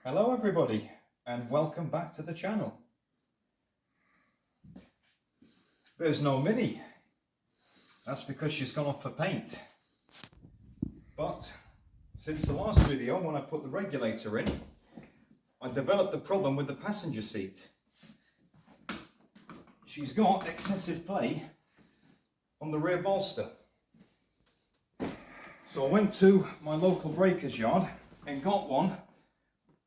Hello everybody and welcome back to the channel. There's no Mini. That's because she's gone off for paint. But since the last video when I put the regulator in, I developed a problem with the passenger seat. She's got excessive play on the rear bolster. So I went to my local breaker's yard and got one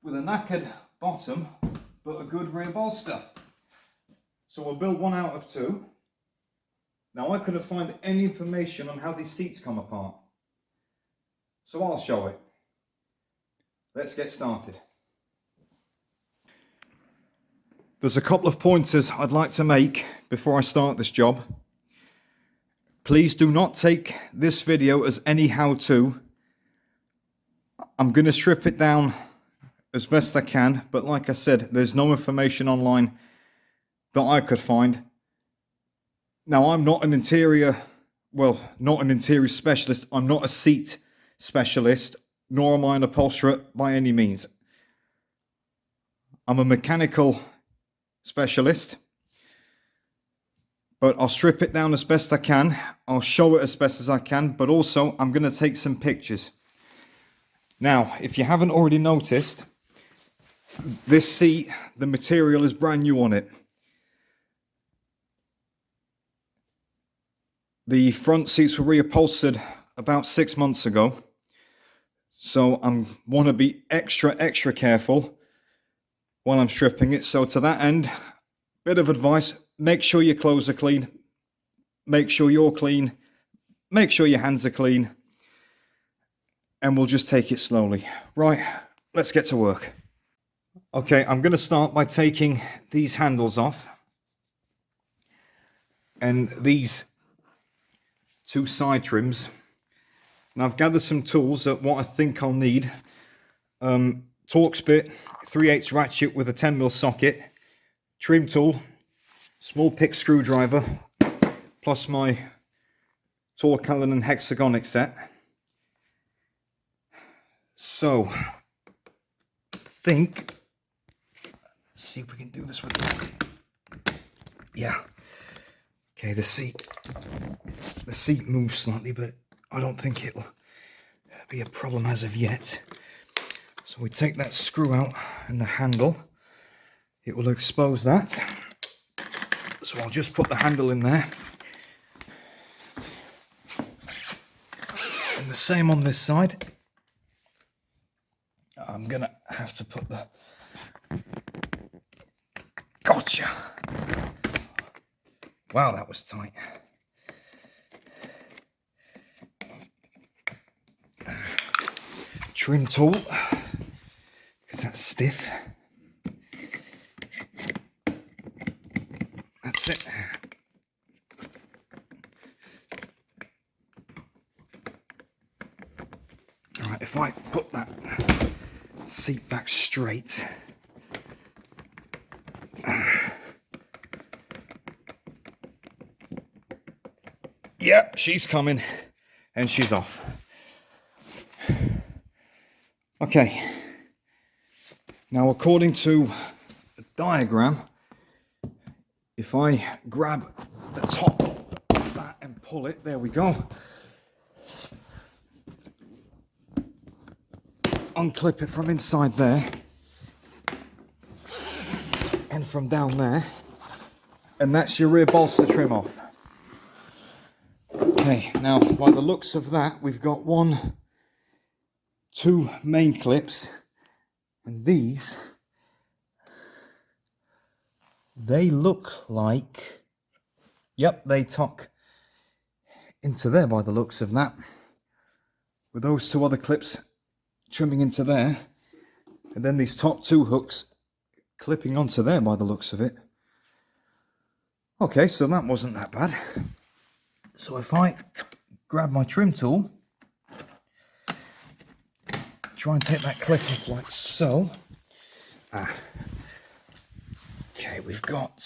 with a knackered bottom but a good rear bolster. So I built one out of two. Now I couldn't find any information on how these seats come apart, so I'll show it. Let's get started. There's a couple of pointers I'd like to make before I start this job. Please do not take this video as any how-to. I'm going to strip it down as best I can, but like I said, there's no information online that I could find. Now, I'm not an interior specialist. I'm not a seat specialist, nor am I an upholsterer by any means. I'm a mechanical specialist, but I'll strip it down as best I can. I'll show it as best as I can, but also I'm going to take some pictures. Now, if you haven't already noticed, this seat, the material is brand new on it. The front seats were reupholstered about 6 months ago, so I want to be extra careful while I'm stripping it. So to that end, bit of advice: make sure your clothes are clean, make sure you're clean, make sure your hands are clean, and we'll just take it slowly. Right, let's get to work. Okay, I'm going to start by taking these handles off and these two side trims. Now I've gathered some tools at what I think I'll need. Torx bit, 3/8 ratchet with a 10mm socket, trim tool, small pick screwdriver, plus my Torx Allen and hexagonic set. So, let's see if we can do this with the... Yeah. Okay, the seat moves slightly, but I don't think it'll be a problem as of yet. So we take that screw out and the handle. It will expose that. So I'll just put the handle in there. And the same on this side. I'm gonna have to put the... Gotcha! Wow, that was tight. Trim tool, because that's stiff. That's it. All right, if I put that seat back straight. Yeah, she's coming and she's off. Okay, now according to the diagram, if I grab the top of that and pull it, there we go. Unclip it from inside there and from down there, and that's your rear bolster trim off. Okay, now by the looks of that, we've got two main clips, and these, they look like, yep, they tuck into there by the looks of that, with those two other clips trimming into there, and then these top two hooks clipping onto there by the looks of it. Okay, so that wasn't that bad. So if I grab my trim tool, try and take that clip off like so. Okay, we've got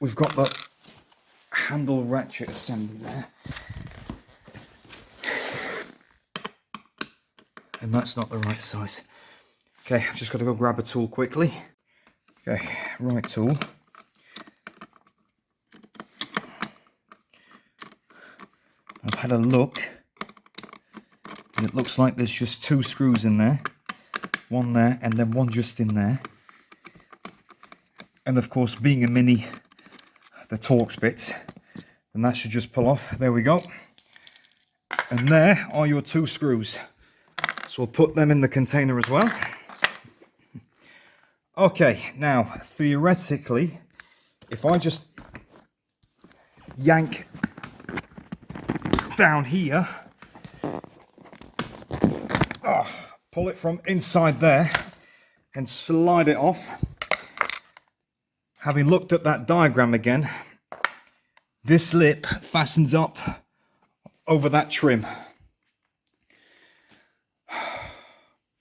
the handle ratchet assembly there. and that's not the right size. Okay, I've just got to go grab a tool quickly. Okay, right tool. I've had a look, and it looks like there's just 2 screws in there. One there, and then one just in there. And of course, being a Mini, the Torx bits, and that should just pull off. There we go. And there are your 2 screws. So we'll put them in the container as well. Okay, now theoretically, if I just yank down here, pull it from inside there and slide it off, having looked at that diagram again, this lip fastens up over that trim.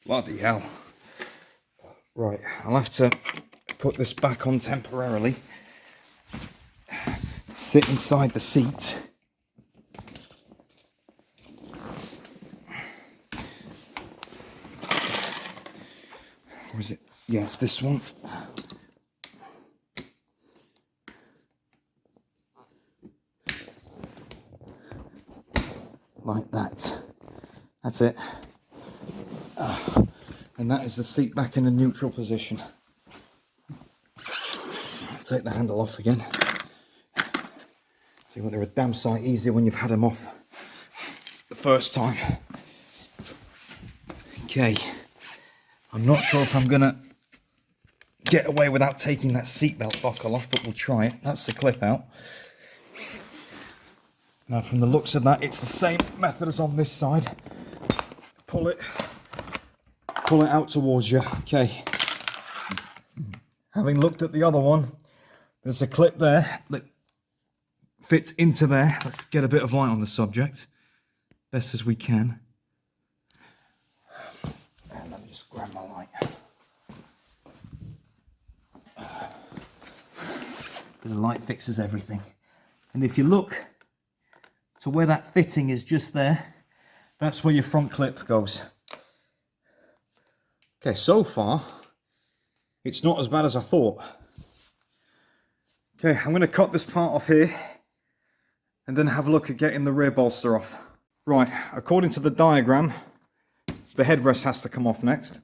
Bloody hell. Right, I'll have to put this back on temporarily. Sit inside the seat. Or is it? Yes, this one. Like that. That's it. And that is the seat back in a neutral position. Take the handle off again. See, well, they're a damn sight easier when you've had them off the first time. Okay. I'm not sure if I'm gonna get away without taking that seatbelt buckle off, but we'll try it. That's the clip out. Now, from the looks of that, it's the same method as on this side. Pull it out towards you. Okay. Having looked at the other one, there's a clip there that fits into there. Let's get a bit of light on the subject, best as we can. And let me just grab my light. Bit of light fixes everything. And if you look to where that fitting is just there, that's where your front clip goes. Okay, so far, it's not as bad as I thought. Okay, I'm going to cut this part off here and then have a look at getting the rear bolster off. Right, according to the diagram, the headrest has to come off next.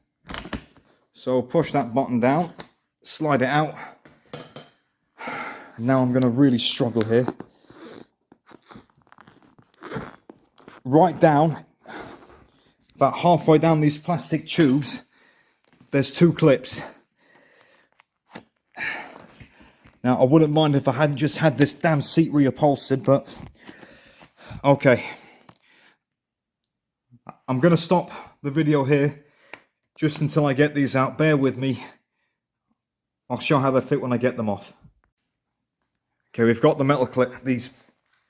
So push that button down, slide it out. And now I'm going to really struggle here. Right down, about halfway down these plastic tubes, there's 2 clips. Now, I wouldn't mind if I hadn't just had this damn seat reupholstered, but okay. I'm going to stop the video here just until I get these out. Bear with me. I'll show how they fit when I get them off. Okay, we've got the metal clip, these,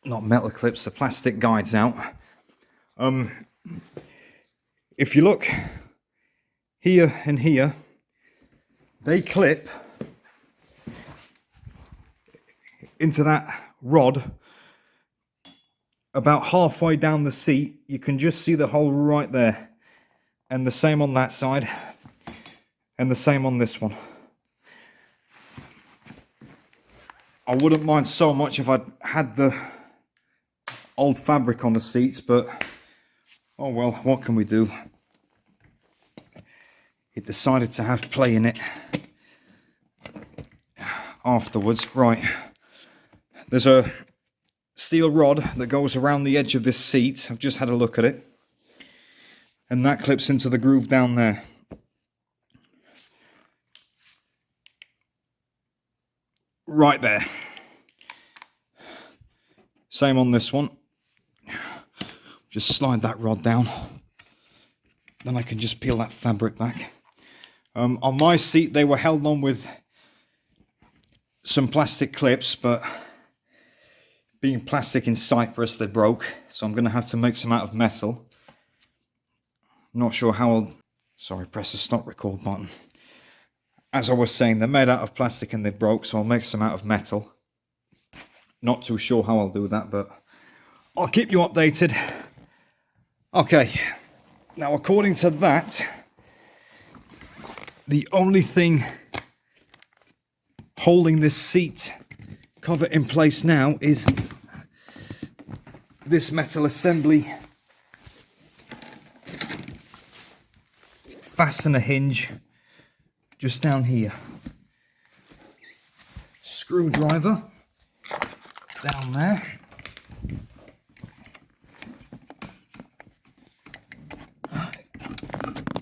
not metal clips, the plastic guides out. If you look here and here, they clip into that rod about halfway down the seat. You can just see the hole right there, and the same on that side, and the same on this one. I wouldn't mind so much if I'd had the old fabric on the seats, but oh well, what can we do? It decided to have play in it afterwards. Right, there's a steel rod that goes around the edge of this seat. I've just had a look at it, and that clips into the groove down there. Right there. Same on this one. Just slide that rod down, then I can just peel that fabric back. On my seat, they were held on with some plastic clips, but being plastic in Cyprus, they broke, so I'm going to have to make some out of metal. Not sure how I'll... Sorry, press the stop record button. As I was saying, they're made out of plastic and they broke, so I'll make some out of metal. Not too sure how I'll do that, but I'll keep you updated. Okay, Now, according to that, the only thing holding this seat cover in place now is this metal assembly fastener hinge just down here. Screwdriver down there.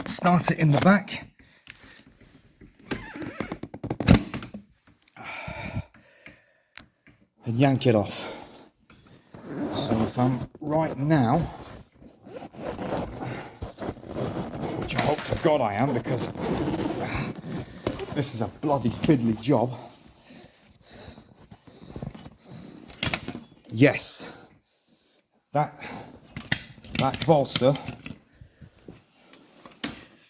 Start it in the back. And yank it off. So if I'm right now, which I hope to God I am, because this is a bloody fiddly job. Yes, that bolster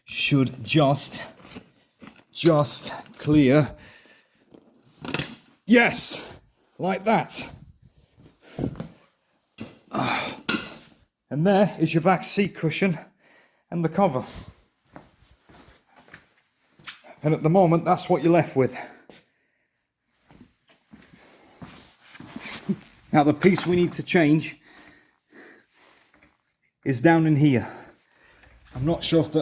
should just clear. Yes, like that. And there is your back seat cushion and the cover. And at the moment, that's what you're left with. Now, the piece we need to change is down in here. I'm not sure if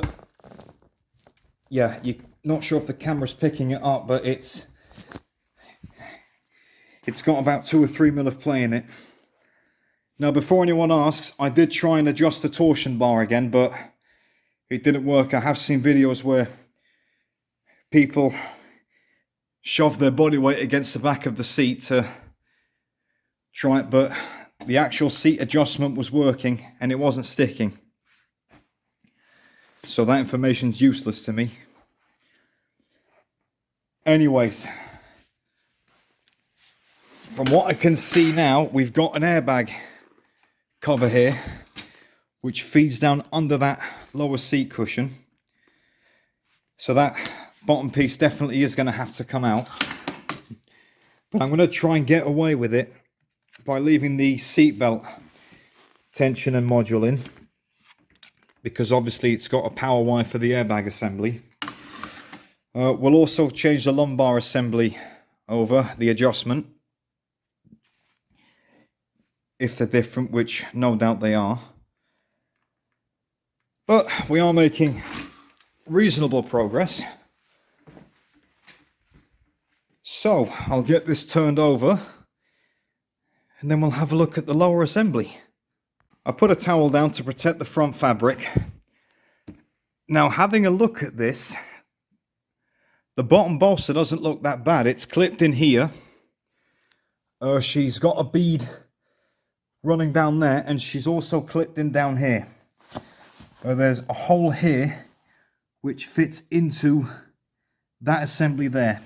you're not sure if the camera's picking it up, but it's got about 2 or 3 mil of play in it. Now, before anyone asks, I did try and adjust the torsion bar again, but it didn't work. I have seen videos where people shove their body weight against the back of the seat to try it, but the actual seat adjustment was working and it wasn't sticking. So that information's useless to me. Anyways, from what I can see now, we've got an airbag cover here which feeds down under that lower seat cushion. So that bottom piece definitely is going to have to come out. But I'm going to try and get away with it by leaving the seatbelt tension and module in, because obviously it's got a power wire for the airbag assembly. We'll also change the lumbar assembly over, the adjustment, if they're different, which no doubt they are. But we are making reasonable progress. So I'll get this turned over and then we'll have a look at the lower assembly. I put a towel down to protect the front fabric. Now, having a look at this, the bottom bolster doesn't look that bad. It's clipped in here. She's got a bead running down there, and she's also clipped in down here. There's a hole here which fits into that assembly there,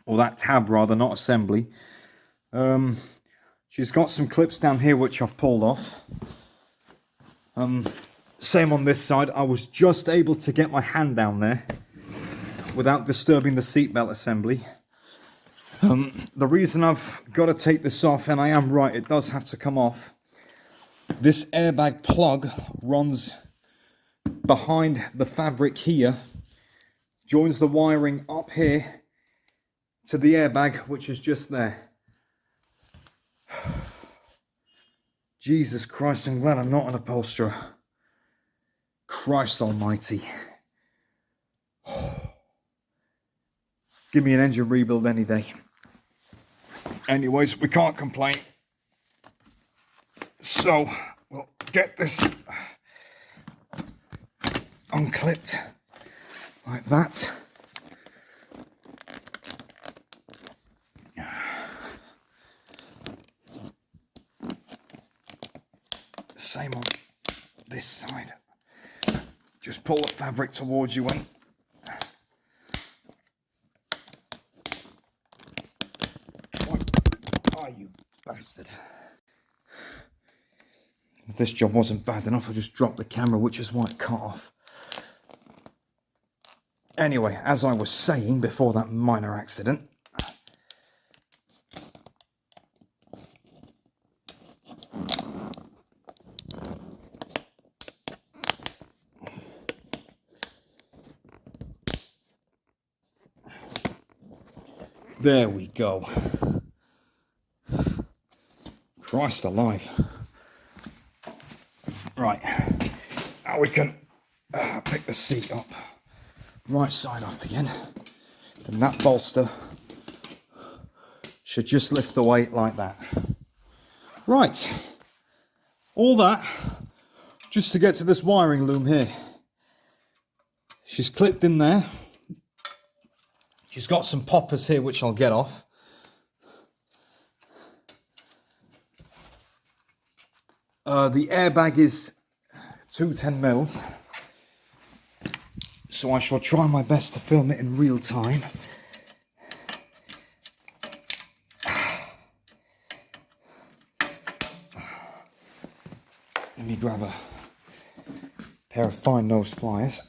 or that tab rather, not assembly. She's got some clips down here which I've pulled off. Same on this side. I was just able to get my hand down there without disturbing the seatbelt assembly. The reason I've got to take this off, and I am right, it does have to come off. This airbag plug runs behind the fabric here, joins the wiring up here to the airbag, which is just there. Jesus Christ, I'm glad I'm not an upholsterer. Christ almighty. Give me an engine rebuild any day. Anyways, we can't complain. So, we'll get this unclipped like that. Same on this side. Just pull the fabric towards you and you bastard. If this job wasn't bad enough, I just dropped the camera, which is why it cut off. Anyway, as I was saying before that minor accident, There we go. Christ alive. Right, now we can pick the seat up, right side up again. Then that bolster should just lift the weight like that. Right, all that just to get to this wiring loom here. She's clipped in there. She's got some poppers here which I'll get off. The airbag is 210 mils, so I shall try my best to film it in real time. Let me grab a pair of fine nose pliers.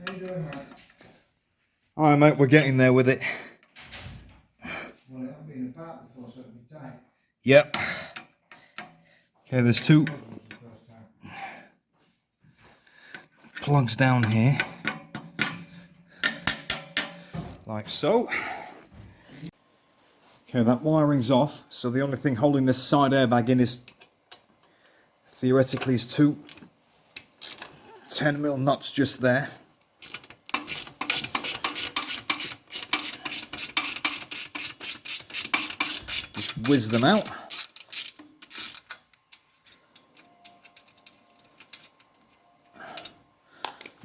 How you doing, mate? Alright mate, we're getting there with it. Well, it hasn't been apart before, so it'll be tight. Yep. Okay, there's two plugs down here, like so. Okay, that wiring's off, so the only thing holding this side airbag in is theoretically is two 10mm nuts just there. Just whiz them out.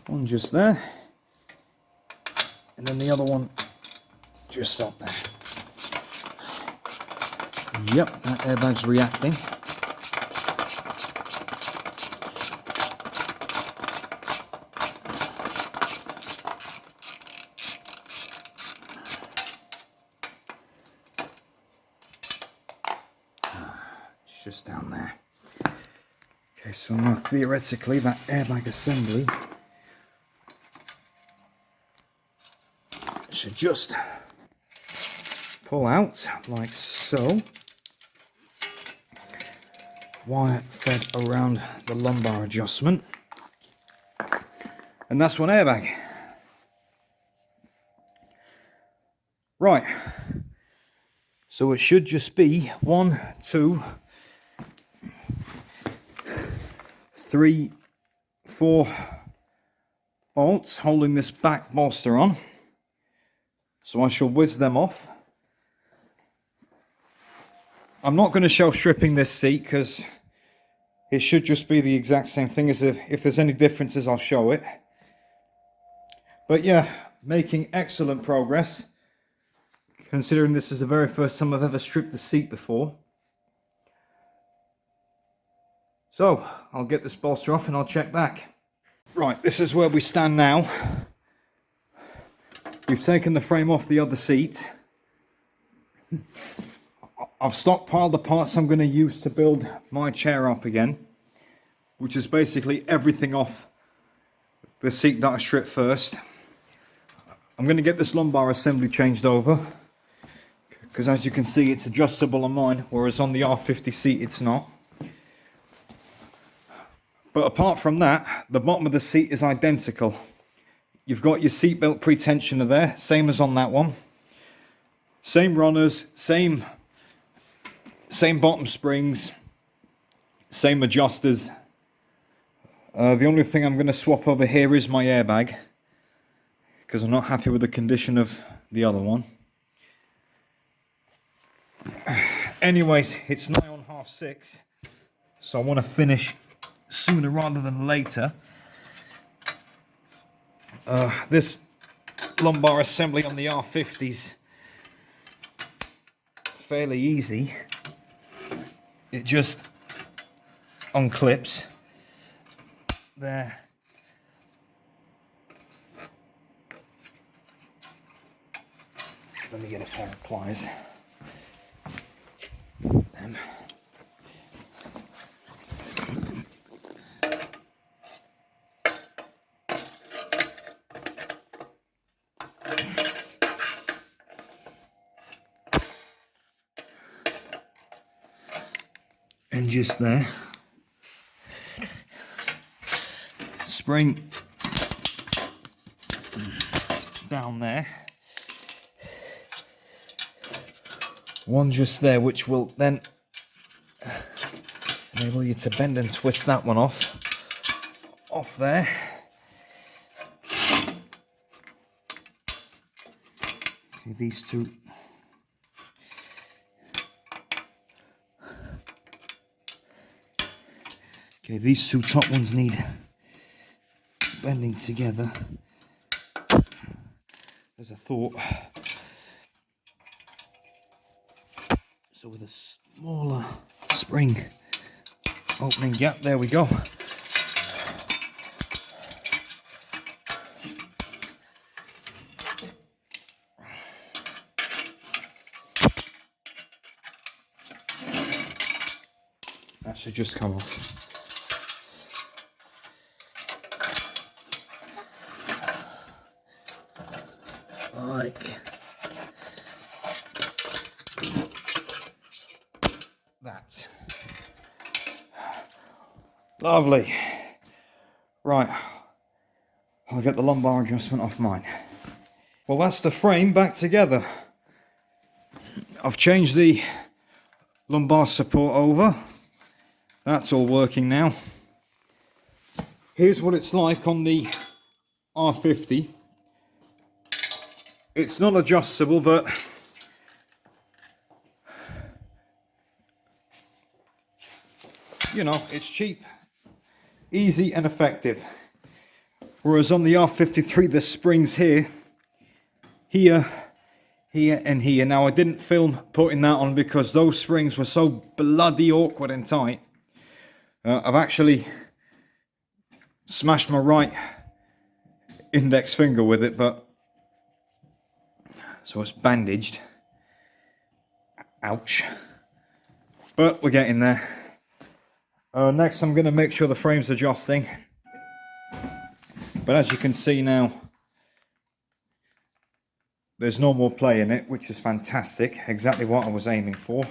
One just there, and then the other one just up there. Yep, that airbag's reacting. It's just down there. Okay, so now theoretically that airbag assembly should just pull out like so. Wire fed around the lumbar adjustment, and that's one airbag. Right, so it should just be 1, 2, 3, 4 bolts holding this back bolster on. So I shall whiz them off. I'm not going to show stripping this seat because it should just be the exact same thing. As if there's any differences, I'll show it. But yeah, making excellent progress, considering this is the very first time I've ever stripped the seat before. So I'll get this bolster off and I'll check back. Right, this is where we stand now. We've taken the frame off the other seat. I've stockpiled the parts I'm going to use to build my chair up again, which is basically everything off the seat that I stripped first. I'm going to get this lumbar assembly changed over, because as you can see it's adjustable on mine, whereas on the R50 seat it's not. But apart from that, the bottom of the seat is identical. You've got your seatbelt pre-tensioner there, same as on that one. Same runners, same bottom springs, same adjusters. The only thing I'm going to swap over here is my airbag, because I'm not happy with the condition of the other one. Anyways, it's nigh on 6:30, so I want to finish sooner rather than later. This lumbar assembly on the R50's fairly easy. It just unclips there. Let me get a pair of pliers. And just there, spring down there. One just there, which will then enable you to bend and twist that one off there. Okay, these two. Okay, these two top ones need bending together. As I thought. So with a smaller spring opening gap, there we go. That should just come off. Like that. Lovely. Right, I'll get the lumbar adjustment off mine. Well, that's the frame back together. I've changed the lumbar support over. That's all working now. Here's what it's like on the R50. It's not adjustable, but you know, it's cheap, easy and effective. Whereas on the R53, the springs here, here, and here. Now, I didn't film putting that on because those springs were so bloody awkward and tight. I've actually smashed my right index finger with it, but so it's bandaged. Ouch. But we're getting there. Next, I'm going to make sure the frame's adjusting. But as you can see now, there's no more play in it, which is fantastic. Exactly what I was aiming for.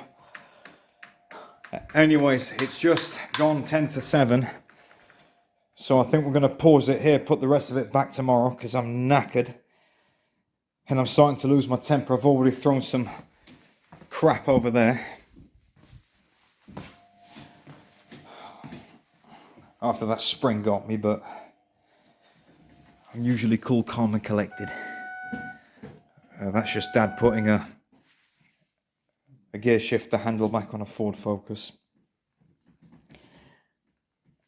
Anyways, it's just gone 10 to 7. So I think we're going to pause it here, put the rest of it back tomorrow, because I'm knackered. And I'm starting to lose my temper. I've already thrown some crap over there. After that spring got me, but I'm usually cool, calm and collected. That's just Dad putting a gear shifter handle back on a Ford Focus.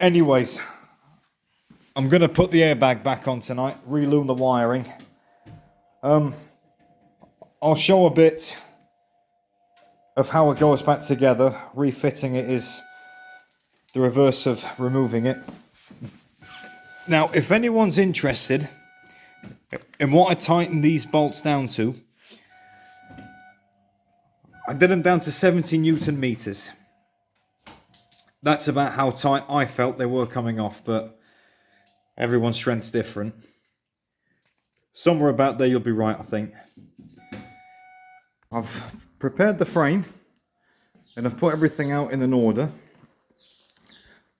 Anyways, I'm going to put the airbag back on tonight, reloom the wiring. I'll show a bit of how it goes back together. Refitting it is the reverse of removing it. Now, if anyone's interested in what I tightened these bolts down to, I did them down to 70 Newton meters. That's about how tight I felt they were coming off, but everyone's strength's different. Somewhere about there you'll be right, I think. I've prepared the frame and I've put everything out in an order.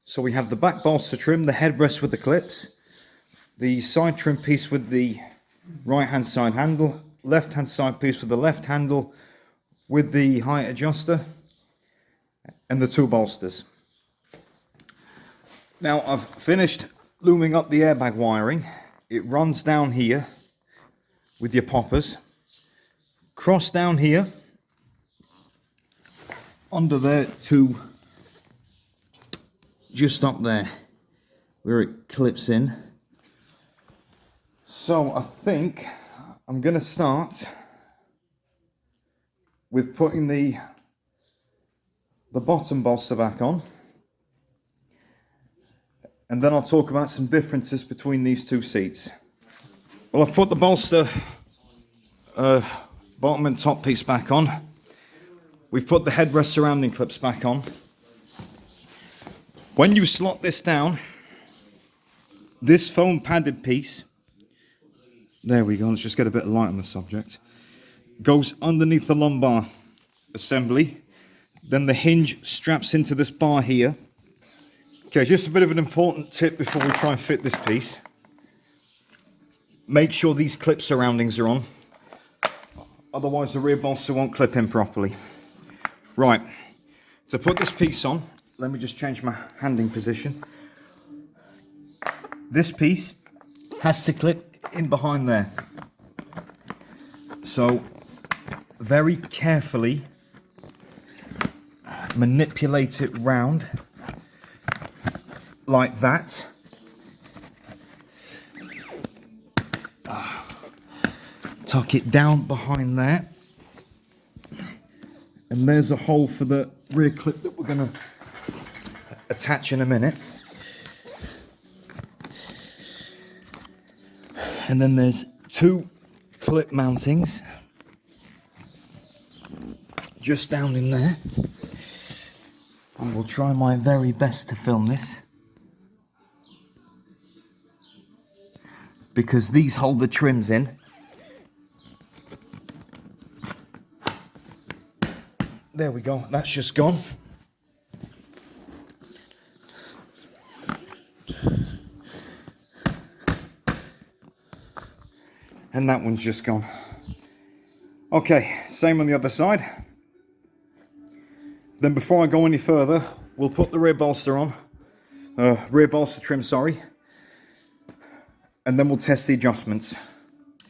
So we have the back bolster trim, the headrest with the clips, the side trim piece with the right hand side handle, left hand side piece with the left handle with the height adjuster, and the two bolsters. Now I've finished looming up the airbag wiring. It runs down here with your poppers, cross down here, under there to just up there where it clips in. So I think I'm going to start with putting the bottom bolster back on, and then I'll talk about some differences between these two seats. Well, I've put the bolster bottom and top piece back on. We've put the headrest surrounding clips back on. When you slot this down, this foam padded piece, there we go, let's just get a bit of light on the subject, goes underneath the lumbar assembly. Then the hinge straps into this bar here. Okay, just a bit of an important tip before we try and fit this piece. make sure these clip surroundings are on, otherwise the rear bolster won't clip in properly. Right, to put this piece on, let me just change my handing position. This piece has to clip in behind there. So very carefully manipulate it round like that. Tuck it down behind there. And there's a hole for the rear clip that we're going to attach in a minute. And then there's 2 clip mountings just down in there. I will try my very best to film this, because these hold the trims in. There we go, that's just gone. And that one's just gone. Okay, same on the other side. Then before I go any further, we'll put the rear bolster on. Rear bolster trim, sorry. And then we'll test the adjustments.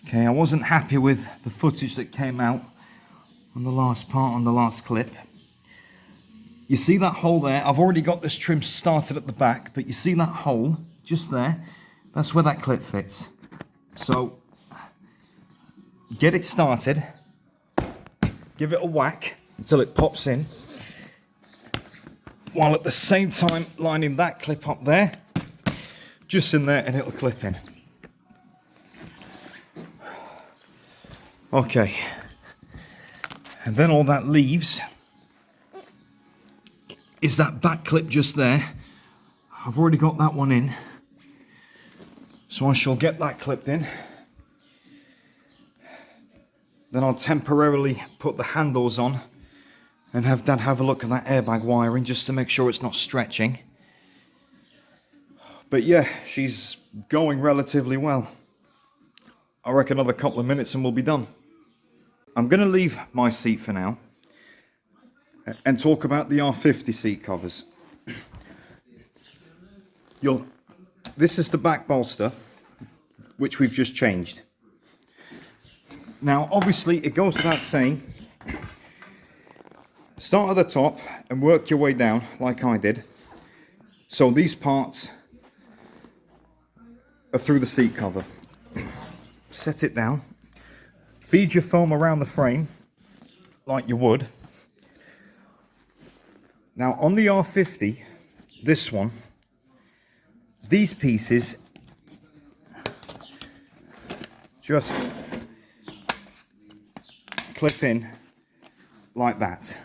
Okay, I wasn't happy with the footage that came out on the last part, on the last clip. You see that hole there? I've already got this trim started at the back, but you see that hole just there? That's where that clip fits. So, get it started, give it a whack until it pops in, while at the same time lining that clip up there, just in there, and it'll clip in. Okay, and then all that leaves is that back clip just there. I've already got that one in, so I shall get that clipped in. Then I'll temporarily put the handles on and have Dad have a look at that airbag wiring just to make sure it's not stretching. But yeah, she's going relatively well. I reckon another couple of minutes and we'll be done. I'm going to leave my seat for now and talk about the R50 seat covers. This is the back bolster, which we've just changed. Now, obviously, it goes without saying, start at the top and work your way down, like I did. So these parts are through the seat cover. Set it down. Feed your foam around the frame, like you would. Now, on the R50, this one, these pieces just clip in like that.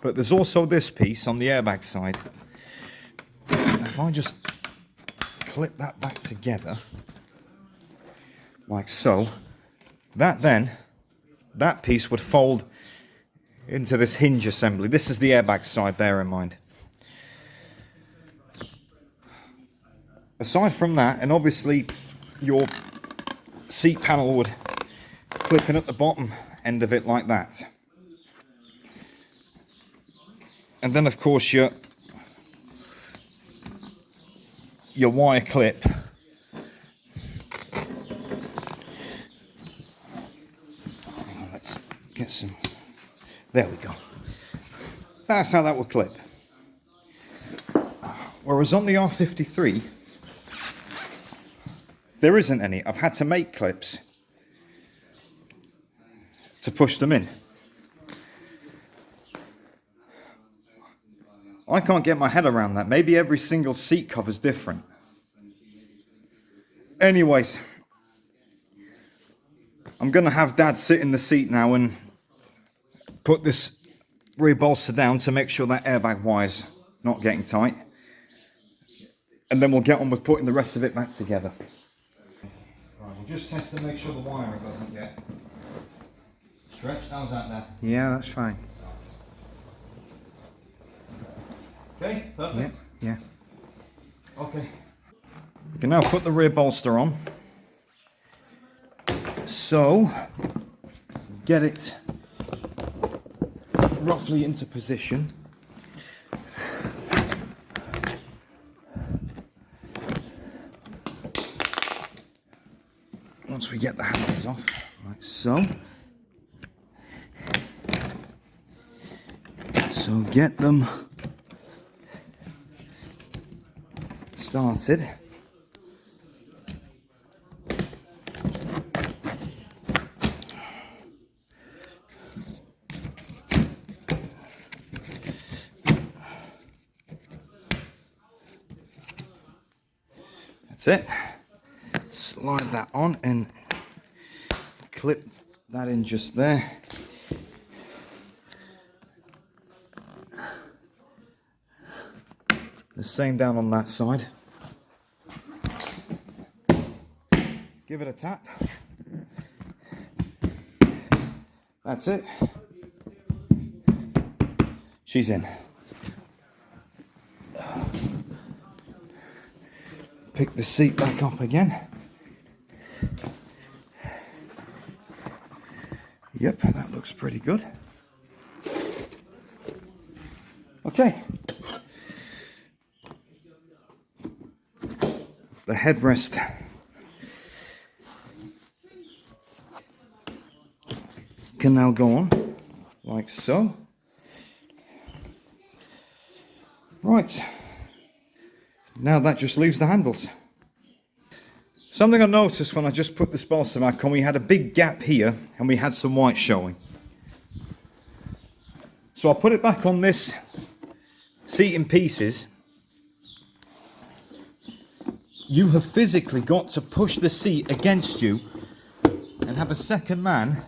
But there's also this piece on the airbag side. If I just clip that back together like so, that piece would fold into this hinge assembly. This is the airbag side, bear in mind. Aside from that, and obviously your seat panel would clip in at the bottom end of it like that. And then of course your wire clip let's get some, there we go. That's how that will clip. Whereas on the R53 there isn't any. I've had to make clips to push them in. I can't get my head around that. Maybe every single seat cover's different. Anyways, I'm going to have Dad sit in the seat now and put this rear bolster down to make sure that airbag wire's not getting tight. And then we'll get on with putting the rest of it back together. Right, we'll just test to make sure the wiring doesn't get stretched. How's that there? Yeah, that's fine. Okay, perfect. Yeah. Okay. We can now put the rear bolster on. So, get it roughly into position. Once we get the handles off, like so. So get them started. That's it. Slide that on and clip that in just there. The same down on that side. Give it a tap. That's it. She's in. Pick the seat back up again. Yep, that looks pretty good. Okay. The headrest can now go on, like so. Right. Now that just leaves the handles. Something I noticed when I just put this bolster back on, we had a big gap here and we had some white showing. So I'll put it back on this seat in pieces. You have physically got to push the seat against you and have a second man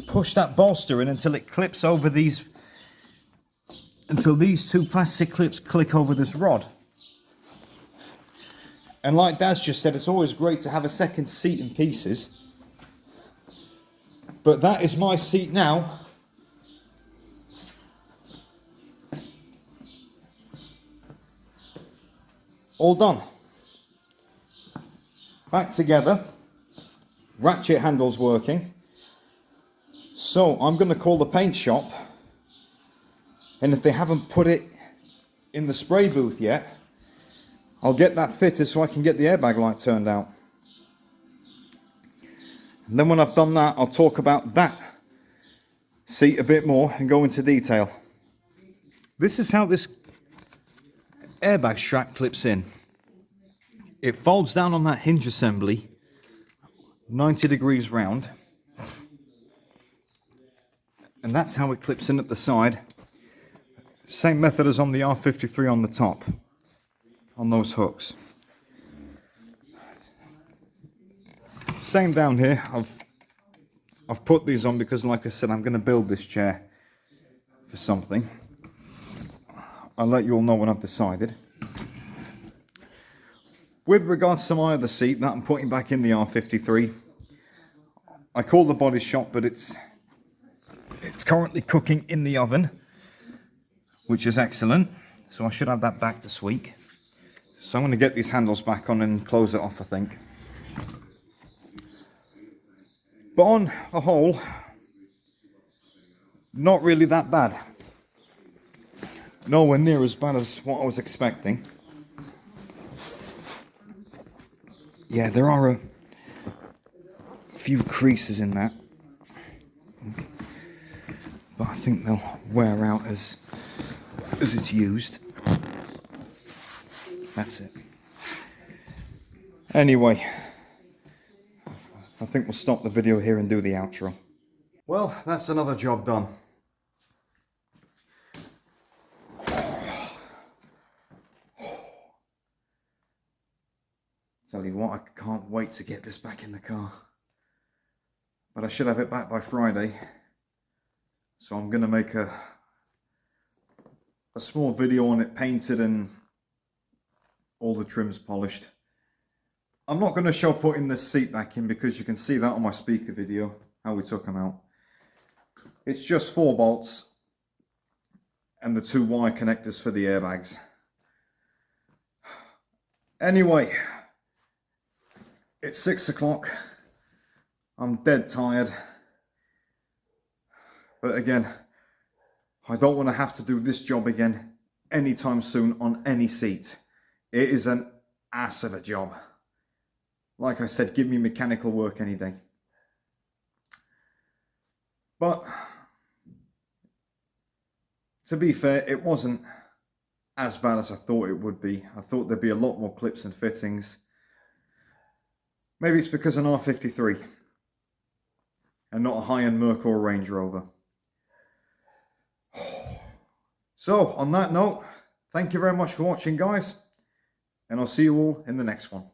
push that bolster in until it clips over these, until these two plastic clips click over this rod. And like Daz just said, it's always great to have a second seat in pieces. But that is my seat now. All done. Back together. Ratchet handles working. So I'm going to call the paint shop. And if they haven't put it in the spray booth yet, I'll get that fitted so I can get the airbag light turned out. And then when I've done that, I'll talk about that seat a bit more and go into detail. This is how this airbag strap clips in. It folds down on that hinge assembly 90 degrees round, and that's how it clips in at the side. Same method as on the R53 on the top, on those hooks. Same down here. I've put these on because, like I said, I'm going to build this chair for something. I'll let you all know when I've decided. With regards to my other seat that I'm putting back in the R53, I call the body shop, but it's currently cooking in the oven, which is excellent. So I should have that back this week. So I'm going to get these handles back on and close it off, I think. But on a whole, not really that bad. Nowhere near as bad as what I was expecting. Yeah, there are a few creases in that, but I think they'll wear out as it's used. That's it. Anyway, I think we'll stop the video here and do the outro. Well, that's another job done. Tell you what, I can't wait to get this back in the car. But I should have it back by Friday. So I'm going to make a small video on it painted and all the trims polished. I'm not going to show putting this seat back in because you can see that on my speaker video, how we took them out. It's just 4 bolts and the 2 wire connectors for the airbags. Anyway, it's 6 o'clock. I'm dead tired. But again, I don't want to have to do this job again anytime soon on any seat. It is an ass of a job. Like I said, give me mechanical work any day. But to be fair, it wasn't as bad as I thought it would be. I thought there'd be a lot more clips and fittings. Maybe it's because an R53 and not a high-end Merc or Range Rover. So, on that note, thank you very much for watching, guys, and I'll see you all in the next one.